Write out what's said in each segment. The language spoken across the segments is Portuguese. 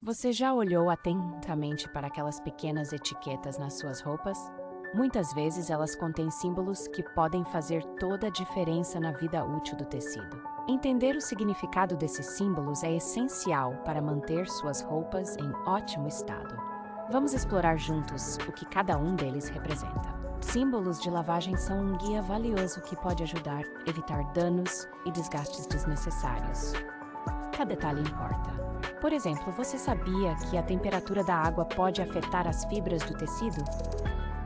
Você já olhou atentamente para aquelas pequenas etiquetas nas suas roupas? Muitas vezes elas contêm símbolos que podem fazer toda a diferença na vida útil do tecido. Entender o significado desses símbolos é essencial para manter suas roupas em ótimo estado. Vamos explorar juntos o que cada um deles representa. Símbolos de lavagem são um guia valioso que pode ajudar a evitar danos e desgastes desnecessários. Cada detalhe importa. Por exemplo, você sabia que a temperatura da água pode afetar as fibras do tecido?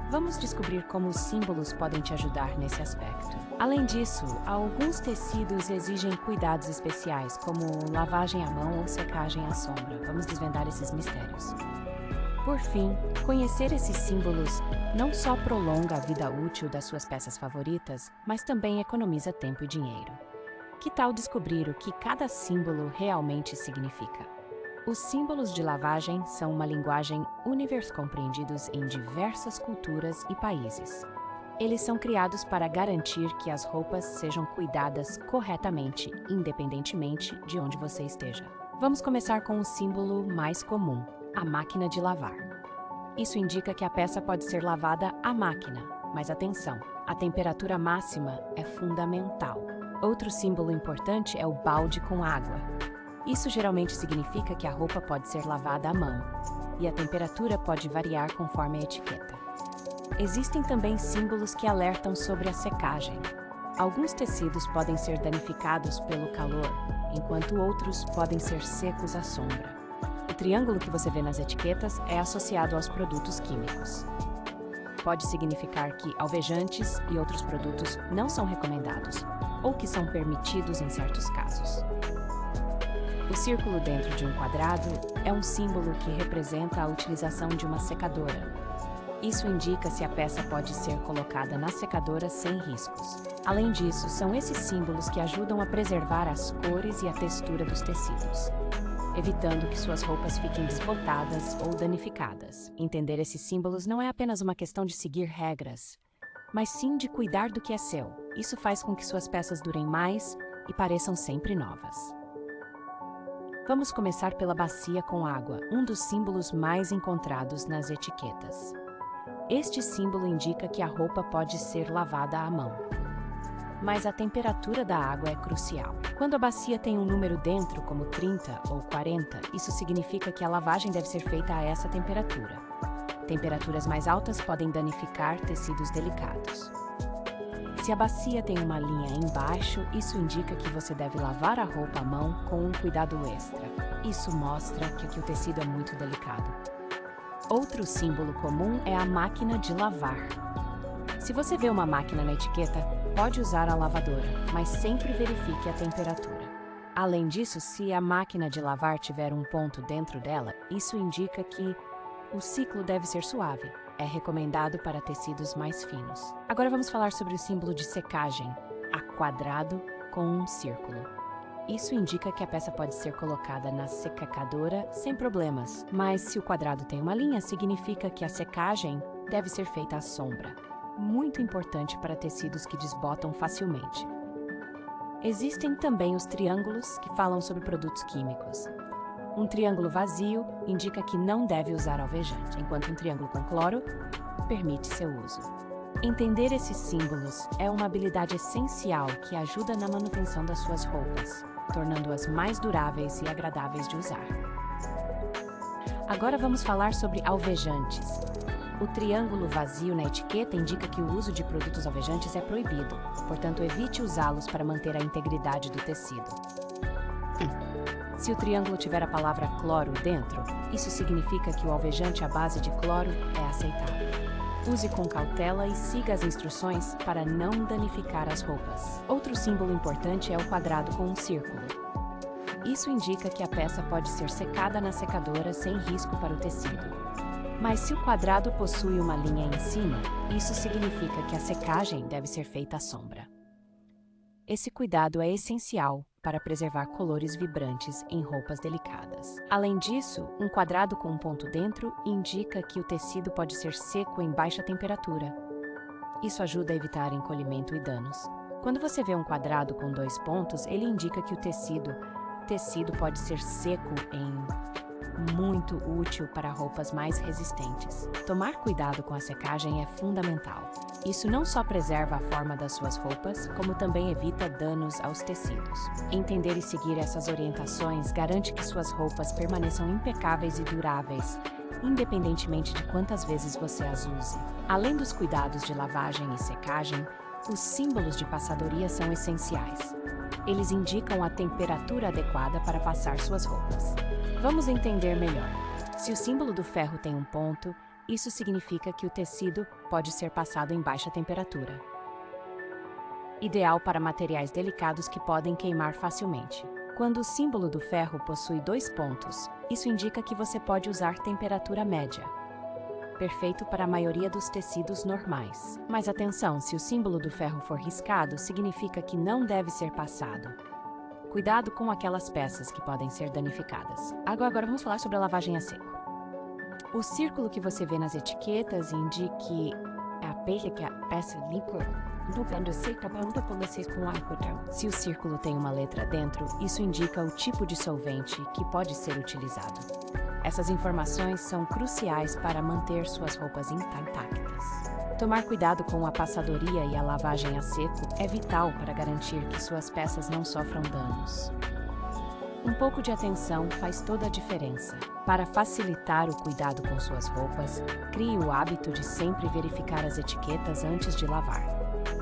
Vamos descobrir como os símbolos podem te ajudar nesse aspecto. Além disso, alguns tecidos exigem cuidados especiais, como lavagem à mão ou secagem à sombra. Vamos desvendar esses mistérios. Por fim, conhecer esses símbolos não só prolonga a vida útil das suas peças favoritas, mas também economiza tempo e dinheiro. Que tal descobrir o que cada símbolo realmente significa? Os símbolos de lavagem são uma linguagem universal compreendidos em diversas culturas e países. Eles são criados para garantir que as roupas sejam cuidadas corretamente, independentemente de onde você esteja. Vamos começar com o símbolo mais comum, a máquina de lavar. Isso indica que a peça pode ser lavada à máquina, mas atenção, a temperatura máxima é fundamental. Outro símbolo importante é o balde com água. Isso geralmente significa que a roupa pode ser lavada à mão, e a temperatura pode variar conforme a etiqueta. Existem também símbolos que alertam sobre a secagem. Alguns tecidos podem ser danificados pelo calor, enquanto outros podem ser secos à sombra. O triângulo que você vê nas etiquetas é associado aos produtos químicos. Pode significar que alvejantes e outros produtos não são recomendados, ou que são permitidos em certos casos. O círculo dentro de um quadrado é um símbolo que representa a utilização de uma secadora. Isso indica se a peça pode ser colocada na secadora sem riscos. Além disso, são esses símbolos que ajudam a preservar as cores e a textura dos tecidos, evitando que suas roupas fiquem desbotadas ou danificadas. Entender esses símbolos não é apenas uma questão de seguir regras, mas sim de cuidar do que é seu. Isso faz com que suas peças durem mais e pareçam sempre novas. Vamos começar pela bacia com água, um dos símbolos mais encontrados nas etiquetas. Este símbolo indica que a roupa pode ser lavada à mão, mas a temperatura da água é crucial. Quando a bacia tem um número dentro, como 30 ou 40, isso significa que a lavagem deve ser feita a essa temperatura. Temperaturas mais altas podem danificar tecidos delicados. Se a bacia tem uma linha embaixo, isso indica que você deve lavar a roupa à mão com um cuidado extra. Isso mostra que o tecido é muito delicado. Outro símbolo comum é a máquina de lavar. Se você vê uma máquina na etiqueta, pode usar a lavadora, mas sempre verifique a temperatura. Além disso, se a máquina de lavar tiver um ponto dentro dela, isso indica que o ciclo deve ser suave. É recomendado para tecidos mais finos. Agora vamos falar sobre o símbolo de secagem, a quadrado com um círculo. Isso indica que a peça pode ser colocada na secadora sem problemas, mas se o quadrado tem uma linha, significa que a secagem deve ser feita à sombra. Muito importante para tecidos que desbotam facilmente. Existem também os triângulos que falam sobre produtos químicos. Um triângulo vazio indica que não deve usar alvejante, enquanto um triângulo com cloro permite seu uso. Entender esses símbolos é uma habilidade essencial que ajuda na manutenção das suas roupas, tornando-as mais duráveis e agradáveis de usar. Agora vamos falar sobre alvejantes. O triângulo vazio na etiqueta indica que o uso de produtos alvejantes é proibido, portanto evite usá-los para manter a integridade do tecido. Se o triângulo tiver a palavra cloro dentro, isso significa que o alvejante à base de cloro é aceitável. Use com cautela e siga as instruções para não danificar as roupas. Outro símbolo importante é o quadrado com um círculo. Isso indica que a peça pode ser secada na secadora sem risco para o tecido. Mas se o quadrado possui uma linha em cima, isso significa que a secagem deve ser feita à sombra. Esse cuidado é essencial para preservar colores vibrantes em roupas delicadas. Além disso, um quadrado com um ponto dentro indica que o tecido pode ser seco em baixa temperatura. Isso ajuda a evitar encolhimento e danos. Quando você vê um quadrado com 2 pontos, ele indica que o tecido pode ser seco em muito útil para roupas mais resistentes. Tomar cuidado com a secagem é fundamental. Isso não só preserva a forma das suas roupas, como também evita danos aos tecidos. Entender e seguir essas orientações garante que suas roupas permaneçam impecáveis e duráveis, independentemente de quantas vezes você as use. Além dos cuidados de lavagem e secagem, os símbolos de passadoria são essenciais. Eles indicam a temperatura adequada para passar suas roupas. Vamos entender melhor. Se o símbolo do ferro tem um ponto, isso significa que o tecido pode ser passado em baixa temperatura. Ideal para materiais delicados que podem queimar facilmente. Quando o símbolo do ferro possui 2 pontos, isso indica que você pode usar temperatura média. Perfeito para a maioria dos tecidos normais. Mas atenção, se o símbolo do ferro for riscado, significa que não deve ser passado. Cuidado com aquelas peças que podem ser danificadas. Agora vamos falar sobre a lavagem a seco. O círculo que você vê nas etiquetas indique a peça líquida quando seca por vocês com álcool. Se o círculo tem uma letra dentro, isso indica o tipo de solvente que pode ser utilizado. Essas informações são cruciais para manter suas roupas intactas. Tomar cuidado com a passadoria e a lavagem a seco é vital para garantir que suas peças não sofram danos. Um pouco de atenção faz toda a diferença. Para facilitar o cuidado com suas roupas, crie o hábito de sempre verificar as etiquetas antes de lavar.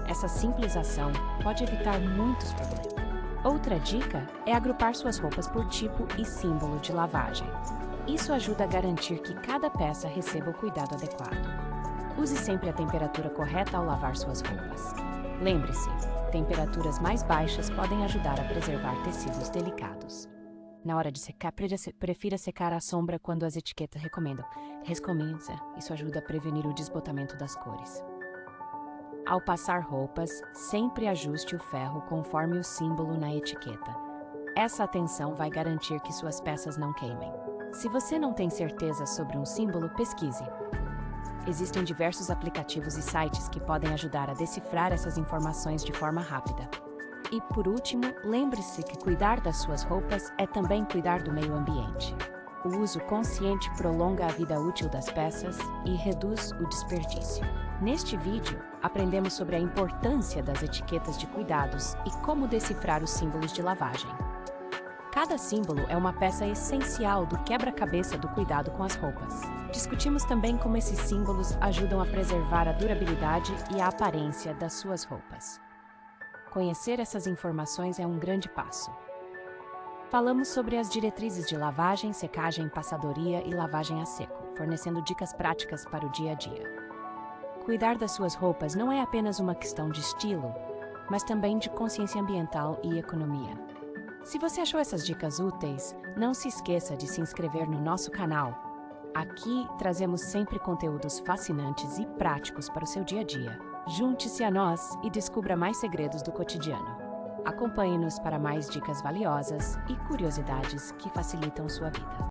Essa simples ação pode evitar muitos problemas. Outra dica é agrupar suas roupas por tipo e símbolo de lavagem. Isso ajuda a garantir que cada peça receba o cuidado adequado. Use sempre a temperatura correta ao lavar suas roupas. Lembre-se, temperaturas mais baixas podem ajudar a preservar tecidos delicados. Na hora de secar, prefira secar à sombra quando as etiquetas recomendam. Isso ajuda a prevenir o desbotamento das cores. Ao passar roupas, sempre ajuste o ferro conforme o símbolo na etiqueta. Essa atenção vai garantir que suas peças não queimem. Se você não tem certeza sobre um símbolo, pesquise. Existem diversos aplicativos e sites que podem ajudar a decifrar essas informações de forma rápida. E por último, lembre-se que cuidar das suas roupas é também cuidar do meio ambiente. O uso consciente prolonga a vida útil das peças e reduz o desperdício. Neste vídeo, aprendemos sobre a importância das etiquetas de cuidados e como decifrar os símbolos de lavagem. Cada símbolo é uma peça essencial do quebra-cabeça do cuidado com as roupas. Discutimos também como esses símbolos ajudam a preservar a durabilidade e a aparência das suas roupas. Conhecer essas informações é um grande passo. Falamos sobre as diretrizes de lavagem, secagem, passadoria e lavagem a seco, fornecendo dicas práticas para o dia a dia. Cuidar das suas roupas não é apenas uma questão de estilo, mas também de consciência ambiental e economia. Se você achou essas dicas úteis, não se esqueça de se inscrever no nosso canal. Aqui trazemos sempre conteúdos fascinantes e práticos para o seu dia a dia. Junte-se a nós e descubra mais segredos do cotidiano. Acompanhe-nos para mais dicas valiosas e curiosidades que facilitam sua vida.